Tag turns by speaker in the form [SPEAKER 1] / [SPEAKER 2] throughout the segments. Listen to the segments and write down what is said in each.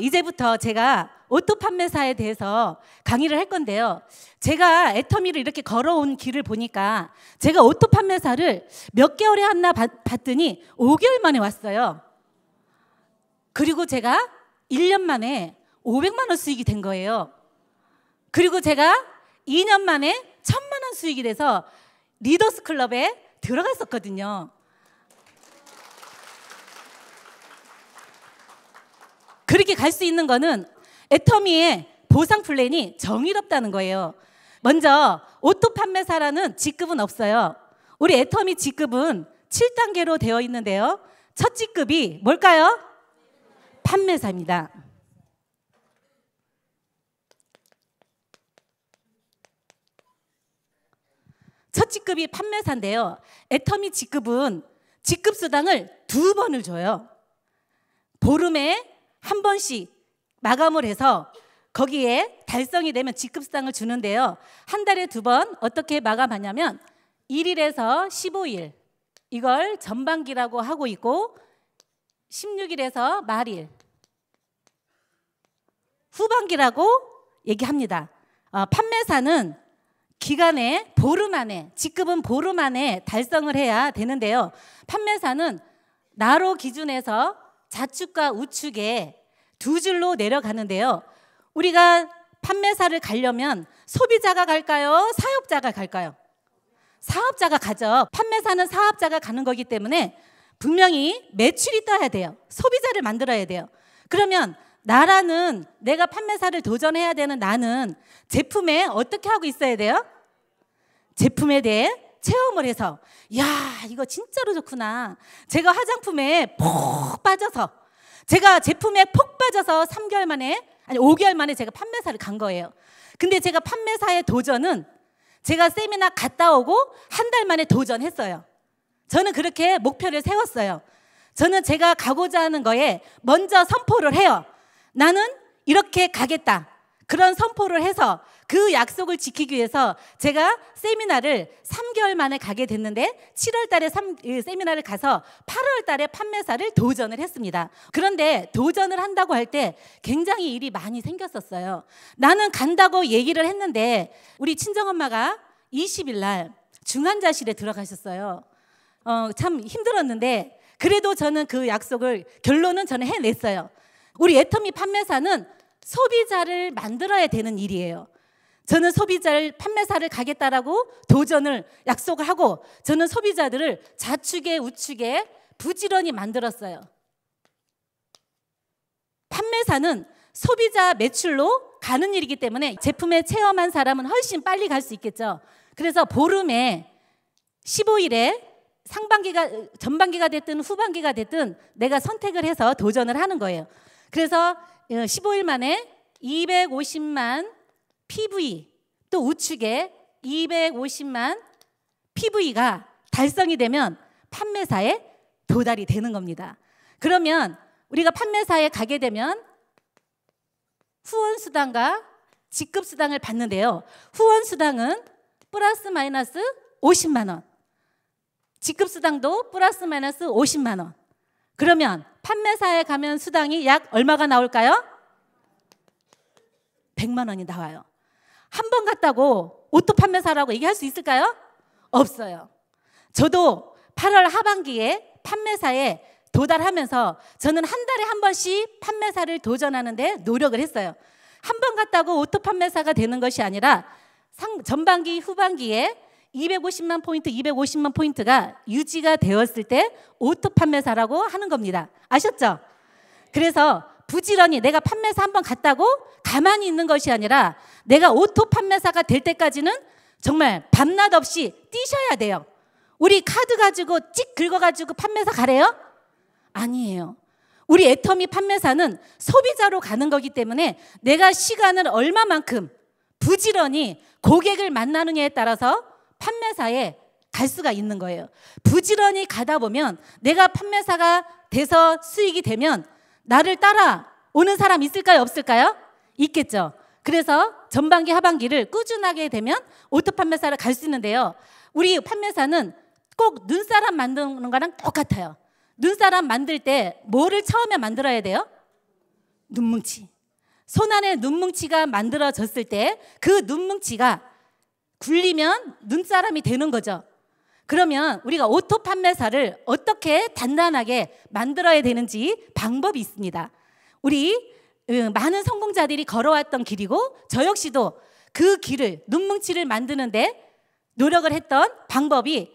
[SPEAKER 1] 이제부터 제가 오토 판매사에 대해서 강의를 할 건데요. 제가 애터미를 이렇게 걸어온 길을 보니까 제가 오토 판매사를 몇 개월에 하나 봤더니 5개월 만에 왔어요. 그리고 제가 1년 만에 500만 원 수익이 된 거예요. 그리고 제가 2년 만에 1000만 원 수익이 돼서 리더스 클럽에 들어갔었거든요. 그렇게 갈 수 있는 거는 애터미의 보상 플랜이 정의롭다는 거예요. 먼저 오토 판매사라는 직급은 없어요. 우리 애터미 직급은 7단계로 되어 있는데요. 첫 직급이 뭘까요? 판매사입니다. 첫 직급이 판매사인데요. 애터미 직급은 직급 수당을 2번을 줘요. 보름에 한 번씩 마감을 해서 거기에 달성이 되면 직급 수당을 주는데요. 한 달에 2번 어떻게 마감하냐면 1일에서 15일 이걸 전반기라고 하고 있고 16일에서 말일 후반기라고 얘기합니다. 판매사는 기간에 보름 안에 직급은 보름 안에 달성을 해야 되는데요. 판매사는 나로 기준해서 좌측과 우측에 2줄로 내려가는데요. 우리가 판매사를 가려면 소비자가 갈까요? 사업자가 갈까요? 사업자가 가죠. 판매사는 사업자가 가는 거기 때문에 분명히 매출이 떠야 돼요. 소비자를 만들어야 돼요. 그러면 나라는 내가 판매사를 도전해야 되는 나는 제품에 어떻게 하고 있어야 돼요? 제품에 대해 체험을 해서 야 이거 진짜로 좋구나. 제가 화장품에 폭 빠져서 제가 제품에 폭 빠져서 3개월 만에 아니 5개월 만에 제가 판매사를 간 거예요. 근데 제가 판매사의 도전은 제가 세미나 갔다 오고 한 달 만에 도전했어요. 저는 그렇게 목표를 세웠어요. 저는 제가 가고자 하는 거에 먼저 선포를 해요. 나는 이렇게 가겠다. 그런 선포를 해서 그 약속을 지키기 위해서 제가 세미나를 3개월 만에 가게 됐는데 7월 달에 세미나를 가서 8월 달에 판매사를 도전을 했습니다. 그런데 도전을 한다고 할 때 굉장히 일이 많이 생겼었어요. 나는 간다고 얘기를 했는데 우리 친정엄마가 20일 날 중환자실에 들어가셨어요. 참 힘들었는데 그래도 저는 그 약속을 결론은 저는 해냈어요. 우리 애터미 판매사는 소비자를 만들어야 되는 일이에요. 저는 소비자를 판매사를 가겠다라고 도전을 약속을 하고 저는 소비자들을 좌측에 우측에 부지런히 만들었어요. 판매사는 소비자 매출로 가는 일이기 때문에 제품에 체험한 사람은 훨씬 빨리 갈 수 있겠죠. 그래서 보름에 15일에 전반기가 됐든 후반기가 됐든 내가 선택을 해서 도전을 하는 거예요. 그래서 15일 만에 250만 PV 또 우측에 250만 PV가 달성이 되면 판매사에 도달이 되는 겁니다. 그러면 우리가 판매사에 가게 되면 후원수당과 직급수당을 받는데요. 후원수당은 플러스 마이너스 50만 원 직급수당도 플러스 마이너스 50만 원 그러면 판매사에 가면 수당이 약 얼마가 나올까요? 100만 원이 나와요. 한 번 갔다고 오토 판매사라고 얘기할 수 있을까요? 없어요. 저도 8월 하반기에 판매사에 도달하면서 저는 한 달에 한 번씩 판매사를 도전하는데 노력을 했어요. 한 번 갔다고 오토 판매사가 되는 것이 아니라 전반기 후반기에 250만 포인트, 250만 포인트가 유지가 되었을 때 오토 판매사라고 하는 겁니다. 아셨죠? 그래서 부지런히 내가 판매사 한 번 갔다고 가만히 있는 것이 아니라 내가 오토 판매사가 될 때까지는 정말 밤낮 없이 뛰셔야 돼요. 우리 카드 가지고 찍 긁어가지고 판매사 가래요? 아니에요. 우리 애터미 판매사는 소비자로 가는 거기 때문에 내가 시간을 얼마만큼 부지런히 고객을 만나느냐에 따라서 판매사에 갈 수가 있는 거예요. 부지런히 가다 보면 내가 판매사가 돼서 수익이 되면 나를 따라오는 사람 있을까요? 없을까요? 있겠죠. 그래서 전반기 하반기를 꾸준하게 되면 오토 판매사를 갈 수 있는데요. 우리 판매사는 꼭 눈사람 만드는 거랑 똑같아요. 눈사람 만들 때 뭐를 처음에 만들어야 돼요? 눈뭉치. 손 안에 눈뭉치가 만들어졌을 때 그 눈뭉치가 굴리면 눈사람이 되는 거죠. 그러면 우리가 오토 판매사를 어떻게 단단하게 만들어야 되는지 방법이 있습니다. 우리 많은 성공자들이 걸어왔던 길이고 저 역시도 그 길을, 눈뭉치를 만드는데 노력을 했던 방법이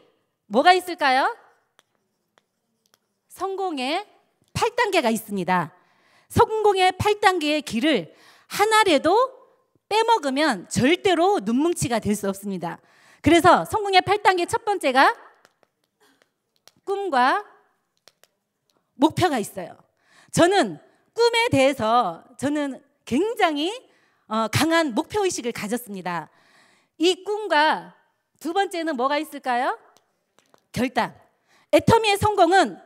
[SPEAKER 1] 뭐가 있을까요? 성공의 8단계가 있습니다. 성공의 8단계의 길을 하나라도 빼먹으면 절대로 눈뭉치가 될 수 없습니다. 그래서 성공의 8단계 첫 번째가 꿈과 목표가 있어요. 저는 꿈에 대해서 굉장히 강한 목표의식을 가졌습니다. 이 꿈과 두 번째는 뭐가 있을까요? 결단. 애터미의 성공은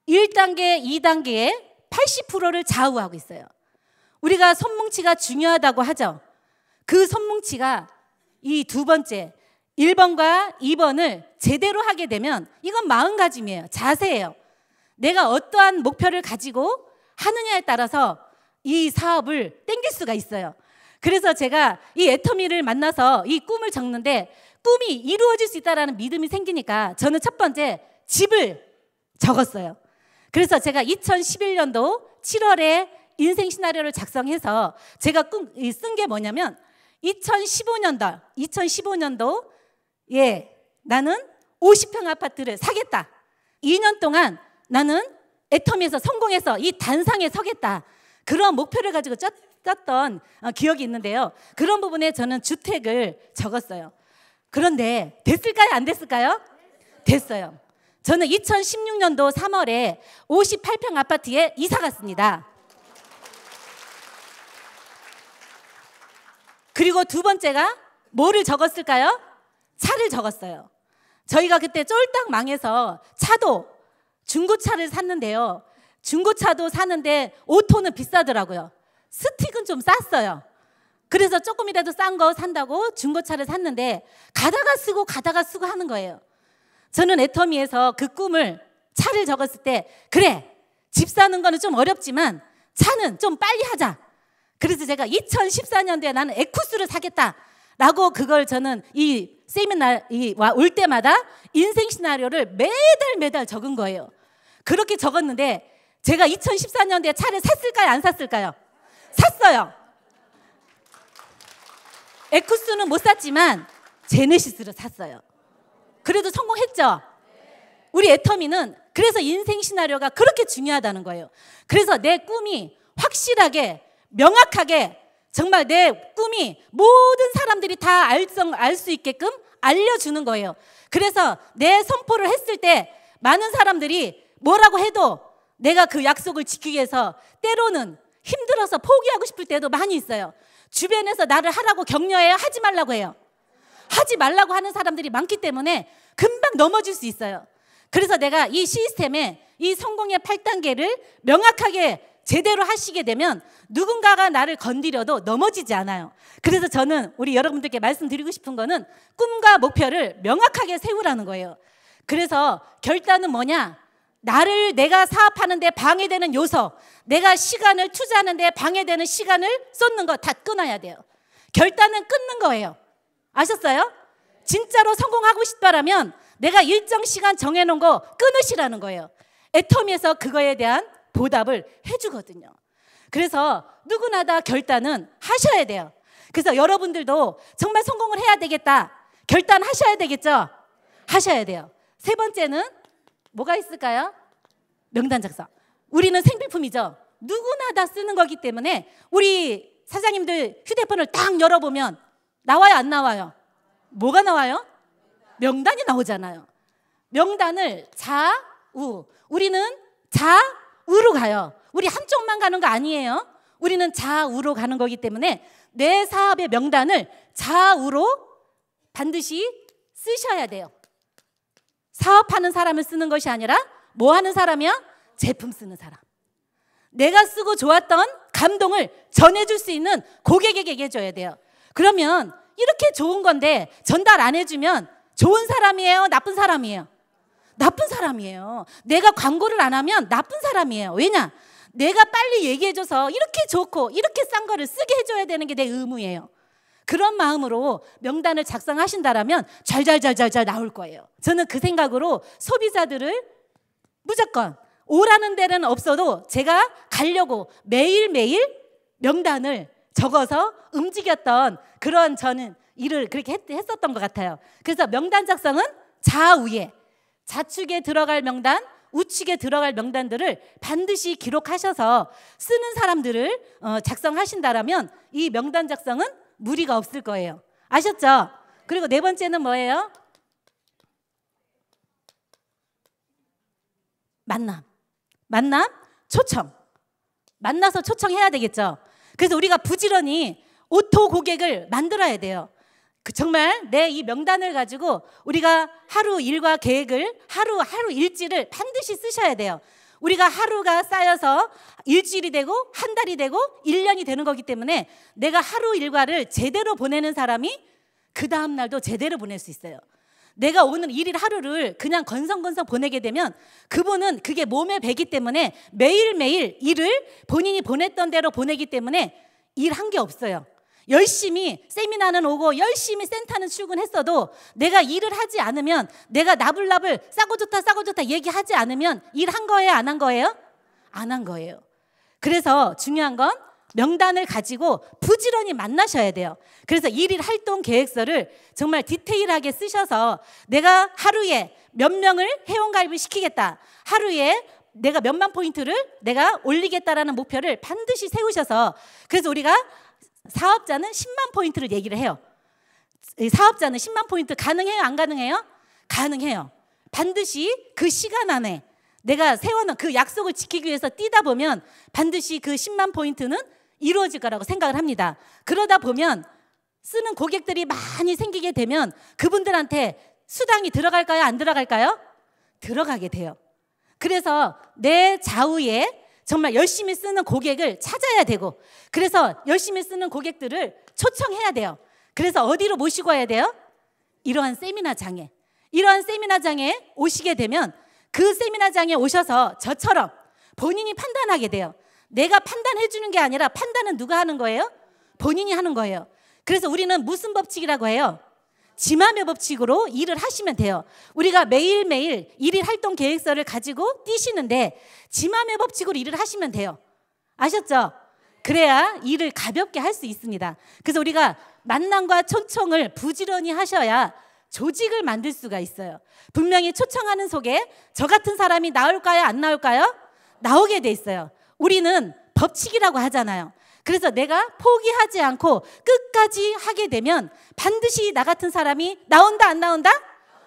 [SPEAKER 1] 1단계, 2단계의 80%를 좌우하고 있어요. 우리가 손뭉치가 중요하다고 하죠. 그 손뭉치가 이 두 번째 1번과 2번을 제대로 하게 되면 이건 마음가짐이에요. 자세예요. 내가 어떠한 목표를 가지고 하느냐에 따라서 이 사업을 땡길 수가 있어요. 그래서 제가 이 애터미를 만나서 이 꿈을 적는데 꿈이 이루어질 수 있다는 믿음이 생기니까 저는 첫 번째 집을 적었어요. 그래서 제가 2011년도 7월에 인생 시나리오를 작성해서 제가 쓴 게 뭐냐면 2015년도에 나는 50평 아파트를 사겠다. 2년 동안 나는 애터미에서 성공해서 이 단상에 서겠다. 그런 목표를 가지고 짰던 기억이 있는데요. 그런 부분에 저는 주택을 적었어요. 그런데 됐을까요? 안 됐을까요? 됐어요. 저는 2016년도 3월에 58평 아파트에 이사 갔습니다. 그리고 두 번째가 뭐를 적었을까요? 차를 적었어요. 저희가 그때 쫄딱 망해서 중고차를 샀는데요. 중고차도 사는데 오토는 비싸더라고요. 스틱은 좀 쌌어요. 그래서 조금이라도 싼 거 산다고 중고차를 샀는데 가다가 쓰고 하는 거예요. 저는 애터미에서 그 꿈을, 차를 적었을 때 그래, 집 사는 거는 좀 어렵지만 차는 좀 빨리 하자. 그래서 제가 2014년도에 나는 에쿠스를 사겠다라고 그걸 저는 이 세미나 올 때마다 인생 시나리오를 매달 적은 거예요. 그렇게 적었는데 제가 2014년도에 차를 샀을까요? 안 샀을까요? 샀어요. 에쿠스는 못 샀지만 제네시스를 샀어요. 그래도 성공했죠? 우리 애터미는 그래서 인생 시나리오가 그렇게 중요하다는 거예요. 그래서 내 꿈이 확실하게 명확하게 정말 내 꿈이 모든 사람들이 다 알 수 있게끔 알려주는 거예요. 그래서 내 선포를 했을 때 많은 사람들이 뭐라고 해도 내가 그 약속을 지키기 위해서 때로는 힘들어서 포기하고 싶을 때도 많이 있어요. 주변에서 나를 하라고 격려해요? 하지 말라고 해요? 하지 말라고 하는 사람들이 많기 때문에 금방 넘어질 수 있어요. 그래서 내가 이 시스템에 이 성공의 8단계를 명확하게 제대로 하시게 되면 누군가가 나를 건드려도 넘어지지 않아요. 그래서 저는 우리 여러분들께 말씀드리고 싶은 거는 꿈과 목표를 명확하게 세우라는 거예요. 그래서 결단은 뭐냐? 내가 사업하는 데 방해되는 요소, 내가 시간을 투자하는 데 방해되는 시간을 쏟는 거 다 끊어야 돼요. 결단은 끊는 거예요. 아셨어요? 진짜로 성공하고 싶다라면 내가 일정 시간 정해놓은 거 끊으시라는 거예요. 애터미에서 그거에 대한 보답을 해주거든요. 그래서 누구나 다 결단은 하셔야 돼요. 그래서 여러분들도 정말 성공을 해야 되겠다. 결단하셔야 되겠죠? 하셔야 돼요. 세 번째는 뭐가 있을까요? 명단 작성. 우리는 생필품이죠. 누구나 다 쓰는 거기 때문에 우리 사장님들 휴대폰을 딱 열어보면 나와요, 안 나와요? 뭐가 나와요? 명단이 나오잖아요. 명단을 좌우. 우리는 좌우로 가요. 우리 한쪽만 가는 거 아니에요. 우리는 좌우로 가는 거기 때문에 내 사업의 명단을 좌우로 반드시 쓰셔야 돼요. 사업하는 사람을 쓰는 것이 아니라 뭐 하는 사람이야? 제품 쓰는 사람. 내가 쓰고 좋았던 감동을 전해줄 수 있는 고객에게 얘기해줘야 돼요. 그러면 이렇게 좋은 건데 전달 안 해주면 좋은 사람이에요? 나쁜 사람이에요? 나쁜 사람이에요. 내가 광고를 안 하면 나쁜 사람이에요. 왜냐? 내가 빨리 얘기해줘서 이렇게 좋고 이렇게 싼 거를 쓰게 해줘야 되는 게 내 의무예요. 그런 마음으로 명단을 작성하신다라면 잘 나올 거예요. 저는 그 생각으로 소비자들을 무조건 오라는 데는 없어도 제가 가려고 매일매일 명단을 적어서 움직였던 그런 저는 일을 그렇게 했었던 것 같아요. 그래서 명단 작성은 좌우에, 좌측에 들어갈 명단, 우측에 들어갈 명단들을 반드시 기록하셔서 쓰는 사람들을 작성하신다라면 이 명단 작성은 무리가 없을 거예요. 아셨죠? 그리고 네 번째는 뭐예요? 만남, 초청. 만나서 초청해야 되겠죠. 그래서 우리가 부지런히 오토 고객을 만들어야 돼요. 정말 내 이 명단을 가지고 우리가 하루 일과 계획을 하루 일지를 반드시 쓰셔야 돼요. 우리가 하루가 쌓여서 일주일이 되고 한 달이 되고 1년이 되는 거기 때문에 내가 하루 일과를 제대로 보내는 사람이 그 다음 날도 제대로 보낼 수 있어요. 내가 오늘 일일 하루를 그냥 건성건성 보내게 되면 그분은 그게 몸에 배기 때문에 매일매일 일을 본인이 보냈던 대로 보내기 때문에 일한 게 없어요. 열심히 세미나는 오고 열심히 센터는 출근했어도 내가 일을 하지 않으면, 내가 나불나불 싸고 좋다 얘기하지 않으면 일한 거예요? 안 한 거예요? 안 한 거예요. 그래서 중요한 건 명단을 가지고 부지런히 만나셔야 돼요. 그래서 일일 활동 계획서를 정말 디테일하게 쓰셔서 내가 하루에 몇 명을 회원가입을 시키겠다, 하루에 내가 몇만 포인트를 내가 올리겠다라는 목표를 반드시 세우셔서, 그래서 우리가 사업자는 10만 포인트를 얘기를 해요. 사업자는 10만 포인트 가능해요? 안 가능해요? 가능해요. 반드시 그 시간 안에 내가 세워놓은 그 약속을 지키기 위해서 뛰다 보면 반드시 그 10만 포인트는 이루어질 거라고 생각을 합니다. 그러다 보면 쓰는 고객들이 많이 생기게 되면 그분들한테 수당이 들어갈까요? 안 들어갈까요? 들어가게 돼요. 그래서 내 좌우에 정말 열심히 쓰는 고객을 찾아야 되고, 그래서 열심히 쓰는 고객들을 초청해야 돼요. 그래서 어디로 모시고 와야 돼요? 이러한 세미나장에. 이러한 세미나장에 오시게 되면 그 세미나장에 오셔서 저처럼 본인이 판단하게 돼요. 내가 판단해 주는 게 아니라 판단은 누가 하는 거예요? 본인이 하는 거예요. 그래서 우리는 무슨 법칙이라고 해요? 지마매 법칙으로 일을 하시면 돼요. 우리가 매일매일 일일 활동 계획서를 가지고 뛰시는데 지마매 법칙으로 일을 하시면 돼요. 아셨죠? 그래야 일을 가볍게 할 수 있습니다. 그래서 우리가 만남과 초청을 부지런히 하셔야 조직을 만들 수가 있어요. 분명히 초청하는 속에 저 같은 사람이 나올까요? 안 나올까요? 나오게 돼 있어요. 우리는 법칙이라고 하잖아요. 그래서 내가 포기하지 않고 끝까지 하게 되면 반드시 나 같은 사람이 나온다, 안 나온다?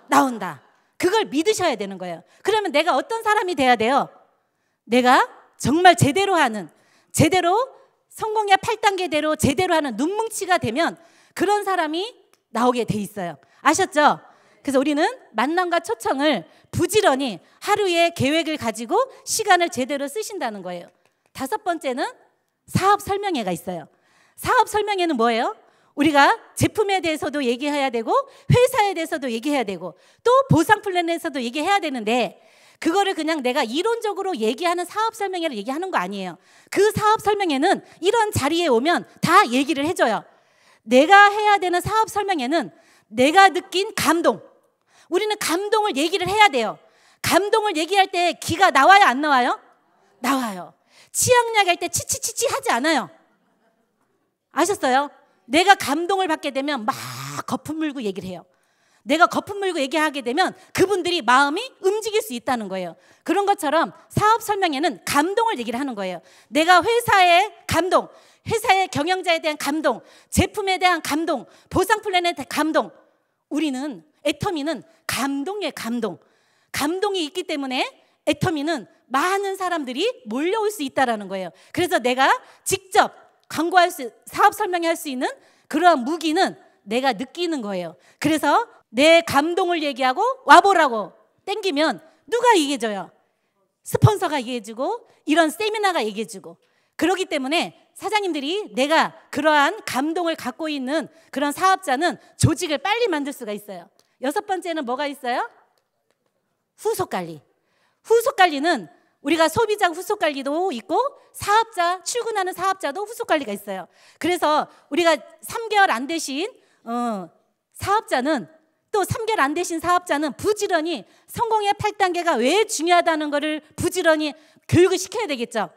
[SPEAKER 1] 나온다. 그걸 믿으셔야 되는 거예요. 그러면 내가 어떤 사람이 돼야 돼요? 내가 정말 제대로 하는, 제대로 성공의 8단계대로 제대로 하는 눈뭉치가 되면 그런 사람이 나오게 돼 있어요. 아셨죠? 그래서 우리는 만남과 초청을 부지런히 하루의 계획을 가지고 시간을 제대로 쓰신다는 거예요. 5번째는 사업 설명회가 있어요. 사업 설명회는 뭐예요? 우리가 제품에 대해서도 얘기해야 되고 회사에 대해서도 얘기해야 되고 또 보상 플랜에서도 얘기해야 되는데 그거를 그냥 내가 이론적으로 얘기하는 사업 설명회를 얘기하는 거 아니에요. 그 사업 설명회는 이런 자리에 오면 다 얘기를 해줘요. 내가 해야 되는 사업 설명회는 내가 느낀 감동, 우리는 감동을 얘기를 해야 돼요. 감동을 얘기할 때 기가 나와요, 안 나와요? 나와요. 치약약 할 때 치치치치 하지 않아요. 아셨어요? 내가 감동을 받게 되면 막 거품 물고 얘기를 해요. 내가 거품 물고 얘기하게 되면 그분들이 마음이 움직일 수 있다는 거예요. 그런 것처럼 사업 설명회는 감동을 얘기를 하는 거예요. 내가 회사의 감동, 회사의 경영자에 대한 감동, 제품에 대한 감동, 보상 플랜에 대한 감동. 우리는 애터미는 감동의 감동. 감동이 있기 때문에 애터미는 많은 사람들이 몰려올 수 있다는 거예요. 그래서 내가 직접 광고할 수, 사업 설명할 수 있는 그러한 무기는 내가 느끼는 거예요. 그래서 내 감동을 얘기하고 와보라고 땡기면 누가 얘기해줘요? 스폰서가 얘기해주고 이런 세미나가 얘기해주고. 그렇기 때문에 사장님들이 내가 그러한 감동을 갖고 있는 그런 사업자는 조직을 빨리 만들 수가 있어요. 6번째는 뭐가 있어요? 후속 관리. 후속 관리는 우리가 소비자 후속 관리도 있고 사업자, 출근하는 사업자도 후속 관리가 있어요. 그래서 우리가 3개월 안 되신 사업자는, 또 3개월 안 되신 사업자는 부지런히 성공의 8단계가 왜 중요하다는 것을 부지런히 교육을 시켜야 되겠죠.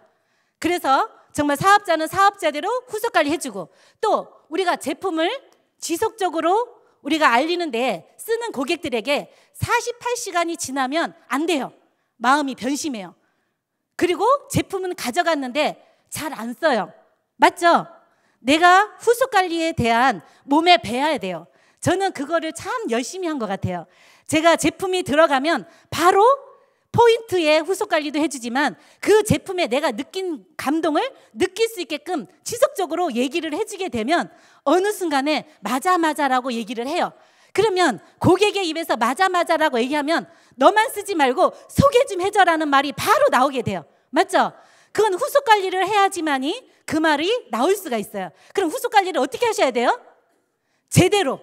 [SPEAKER 1] 그래서 정말 사업자는 사업자대로 후속 관리 해주고, 또 우리가 제품을 지속적으로 우리가 알리는데 쓰는 고객들에게 48시간이 지나면 안 돼요. 마음이 변심해요. 그리고 제품은 가져갔는데 잘 안 써요. 맞죠? 내가 후속 관리에 대한 몸에 배워야 돼요. 저는 그거를 참 열심히 한 것 같아요. 제가 제품이 들어가면 바로 포인트에 후속 관리도 해주지만 그 제품에 내가 느낀 감동을 느낄 수 있게끔 지속적으로 얘기를 해주게 되면 어느 순간에 맞아라고 얘기를 해요. 그러면 고객의 입에서 맞아라고 얘기하면 너만 쓰지 말고 소개 좀 해줘라는 말이 바로 나오게 돼요. 맞죠? 그건 후속 관리를 해야지만이 그 말이 나올 수가 있어요. 그럼 후속 관리를 어떻게 하셔야 돼요? 제대로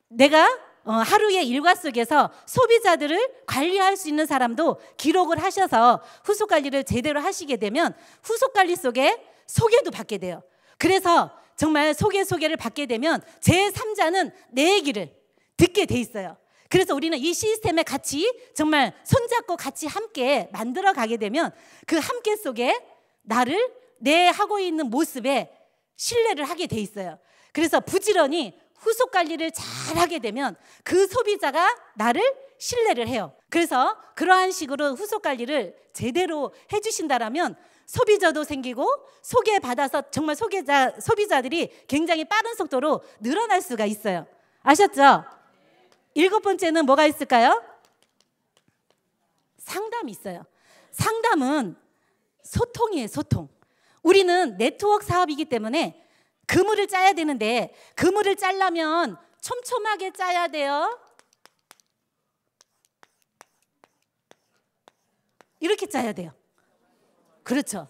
[SPEAKER 1] 내가 하루의 일과 속에서 소비자들을 관리할 수 있는 사람도 기록을 하셔서 후속 관리를 제대로 하시게 되면 후속 관리 속에 소개도 받게 돼요. 그래서 정말 소개를 받게 되면 제3자는 내 얘기를 듣게 돼 있어요. 그래서 우리는 이 시스템에 같이 정말 손잡고 같이 함께 만들어 가게 되면 그 함께 속에 나를 내 하고 있는 모습에 신뢰를 하게 돼 있어요. 그래서 부지런히 후속 관리를 잘 하게 되면 그 소비자가 나를 신뢰를 해요. 그래서 그러한 식으로 후속 관리를 제대로 해주신다라면 소비자도 생기고 소개받아서 정말 소비자들이 굉장히 빠른 속도로 늘어날 수가 있어요. 아셨죠? 7번째는 뭐가 있을까요? 상담이 있어요. 상담은 소통이에요, 소통. 우리는 네트워크 사업이기 때문에 그물을 짜야 되는데 그물을 짜려면 촘촘하게 짜야 돼요. 이렇게 짜야 돼요. 그렇죠.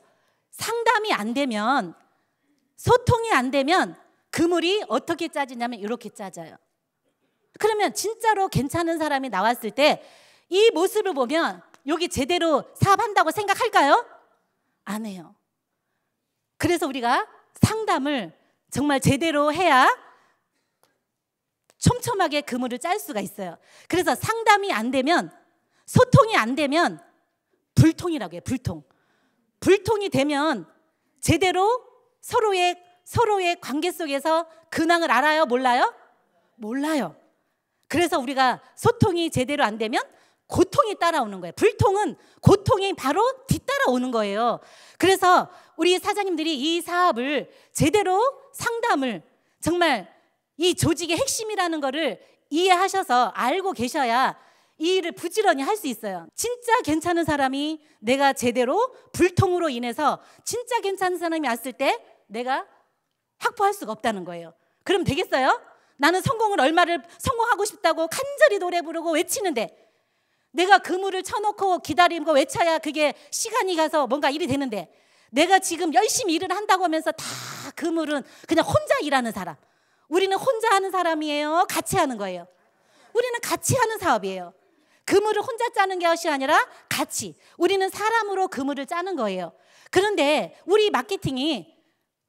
[SPEAKER 1] 상담이 안 되면, 소통이 안 되면 그물이 어떻게 짜지냐면 이렇게 짜져요. 그러면 진짜로 괜찮은 사람이 나왔을 때 이 모습을 보면 여기 제대로 사업한다고 생각할까요? 안 해요. 그래서 우리가 상담을 정말 제대로 해야 촘촘하게 그물을 짤 수가 있어요. 그래서 상담이 안 되면, 소통이 안 되면 불통이라고 해요. 불통이 되면 제대로 서로의 관계 속에서 근황을 알아요? 몰라요? 몰라요. 그래서 우리가 소통이 제대로 안 되면 고통이 따라오는 거예요. 불통은 고통이 바로 뒤따라오는 거예요. 그래서 우리 사장님들이 이 사업을 제대로 상담을, 정말 이 조직의 핵심이라는 거를 이해하셔서 알고 계셔야 이 일을 부지런히 할 수 있어요. 진짜 괜찮은 사람이 내가 제대로 불통으로 인해서 진짜 괜찮은 사람이 왔을 때 내가 확보할 수가 없다는 거예요. 그럼 되겠어요? 나는 성공을 성공하고 싶다고 간절히 노래 부르고 외치는데 내가 그물을 쳐놓고 기다리고 외쳐야 그게 시간이 가서 뭔가 일이 되는데, 내가 지금 열심히 일을 한다고 하면서 다 그물은 그냥 혼자 일하는 사람. 우리는 혼자 하는 사람이에요? 같이 하는 거예요? 우리는 같이 하는 사업이에요. 그물을 혼자 짜는 것이 아니라 같이, 우리는 사람으로 그물을 짜는 거예요. 그런데 우리 마케팅이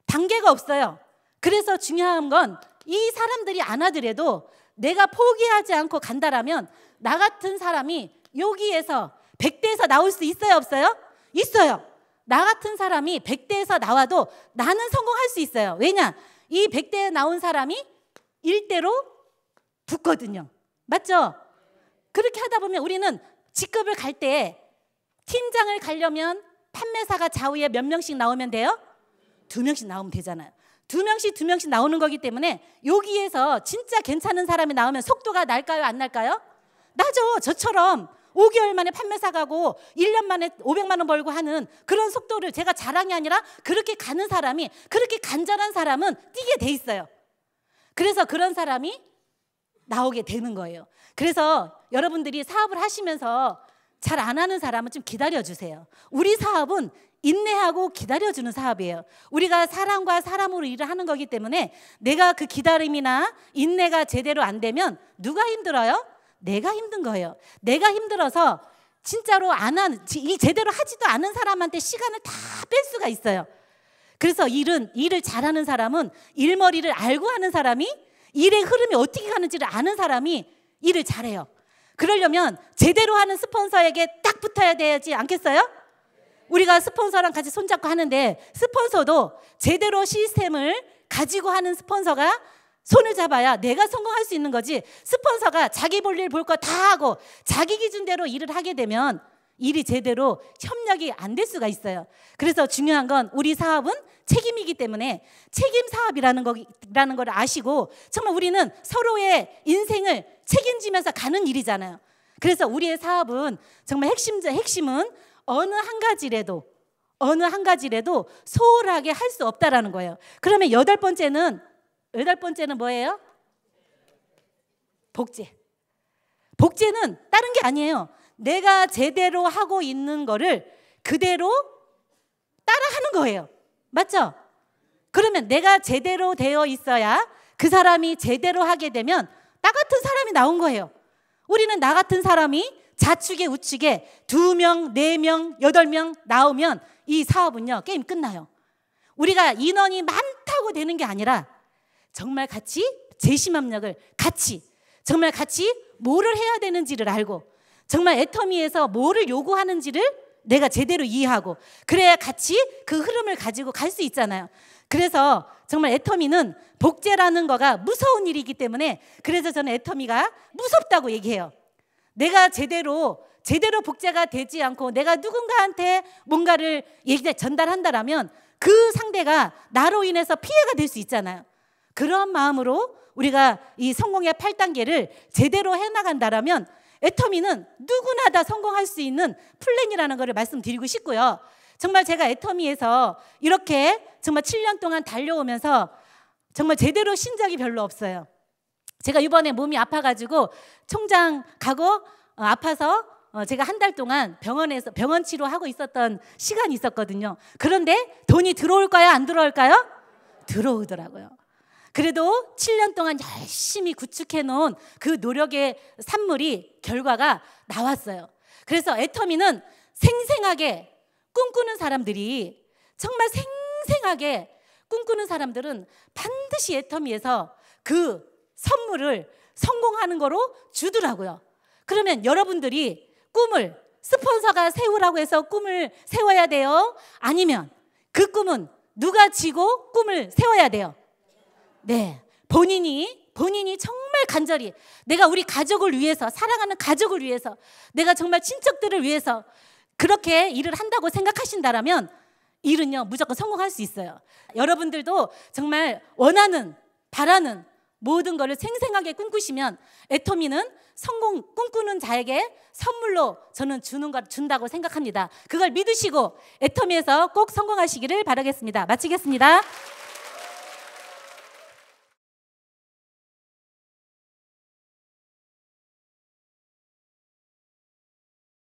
[SPEAKER 1] 단계가 없어요. 그래서 중요한 건 이 사람들이 안 하더라도 내가 포기하지 않고 간다라면 나 같은 사람이 여기에서 100대에서 나올 수 있어요, 없어요? 있어요. 나 같은 사람이 100대에서 나와도 나는 성공할 수 있어요. 왜냐? 이 100대에 나온 사람이 1대로 붙거든요. 맞죠? 그렇게 하다 보면 우리는 직급을 갈 때 팀장을 가려면 판매사가 좌우에 몇 명씩 나오면 돼요? 2명씩 나오면 되잖아요. 2명씩 나오는 거기 때문에 여기에서 진짜 괜찮은 사람이 나오면 속도가 날까요, 안 날까요? 나죠. 저처럼 5개월 만에 판매사 가고 1년 만에 500만 원 벌고 하는 그런 속도를, 제가 자랑이 아니라 그렇게 가는 사람이, 그렇게 간절한 사람은 뛰게 돼 있어요. 그래서 그런 사람이 나오게 되는 거예요. 그래서 여러분들이 사업을 하시면서 잘 안 하는 사람은 좀 기다려주세요. 우리 사업은 인내하고 기다려주는 사업이에요. 우리가 사람과 사람으로 일을 하는 거기 때문에 내가 그 기다림이나 인내가 제대로 안 되면 누가 힘들어요? 내가 힘든 거예요. 내가 힘들어서 진짜로 이 제대로 하지도 않은 사람한테 시간을 다 뺄 수가 있어요. 그래서 일을 잘하는 사람은 일머리를 알고 하는 사람이, 일의 흐름이 어떻게 가는지를 아는 사람이 일을 잘해요. 그러려면 제대로 하는 스폰서에게 딱 붙어야 되지 않겠어요? 우리가 스폰서랑 같이 손잡고 하는데, 스폰서도 제대로 시스템을 가지고 하는 스폰서가 손을 잡아야 내가 성공할 수 있는 거지, 스폰서가 자기 볼 일 볼 거 다 하고 자기 기준대로 일을 하게 되면 일이 제대로 협력이 안 될 수가 있어요. 그래서 중요한 건 우리 사업은 책임이기 때문에 책임 사업이라는 걸 아시고, 정말 우리는 서로의 인생을 책임지면서 가는 일이잖아요. 그래서 우리의 사업은 정말 핵심은 어느 한 가지라도 소홀하게 할 수 없다라는 거예요. 그러면 여덟 번째는 뭐예요? 복제는 다른 게 아니에요. 내가 제대로 하고 있는 거를 그대로 따라하는 거예요. 맞죠? 그러면 내가 제대로 되어 있어야 그 사람이 제대로 하게 되면 나 같은 사람이 나온 거예요. 우리는 나 같은 사람이 좌측에 우측에 2명, 4명, 8명 나오면 이 사업은요, 게임 끝나요. 우리가 인원이 많다고 되는 게 아니라 정말 같이 재심합력을 정말 같이 뭐를 해야 되는지를 알고, 정말 애터미에서 뭐를 요구하는지를 내가 제대로 이해하고, 그래야 같이 그 흐름을 가지고 갈 수 있잖아요. 그래서 정말 애터미는 복제라는 거가 무서운 일이기 때문에, 그래서 저는 애터미가 무섭다고 얘기해요. 내가 제대로 복제가 되지 않고 내가 누군가한테 뭔가를 전달한다라면 그 상대가 나로 인해서 피해가 될 수 있잖아요. 그런 마음으로 우리가 이 성공의 8단계를 제대로 해나간다라면 애터미는 누구나 다 성공할 수 있는 플랜이라는 것을 말씀드리고 싶고요. 정말 제가 애터미에서 이렇게 정말 7년 동안 달려오면서 정말 제대로 쉰 적이 별로 없어요. 제가 이번에 몸이 아파가지고 총장 가고 아파서 제가 한 달 동안 병원 치료하고 있었던 시간이 있었거든요. 그런데 돈이 들어올까요? 안 들어올까요? 들어오더라고요. 그래도 7년 동안 열심히 구축해 놓은 그 노력의 산물이, 결과가 나왔어요. 그래서 애터미는 생생하게 꿈꾸는 사람들이, 정말 생생하게 꿈꾸는 사람들은 반드시 애터미에서 그 선물을 성공하는 거로 주더라고요. 그러면 여러분들이 꿈을 스폰서가 세우라고 해서 꿈을 세워야 돼요? 아니면 그 꿈은 누가 지고 꿈을 세워야 돼요? 네, 본인이 정말 간절히 내가 우리 가족을 위해서, 사랑하는 가족을 위해서, 내가 정말 친척들을 위해서 그렇게 일을 한다고 생각하신다라면 일은요 무조건 성공할 수 있어요. 여러분들도 정말 원하는, 바라는 모든 것을 생생하게 꿈꾸시면 애터미는 성공 꿈꾸는 자에게 선물로 저는 준다고 생각합니다. 그걸 믿으시고 애터미에서 꼭 성공하시기를 바라겠습니다. 마치겠습니다.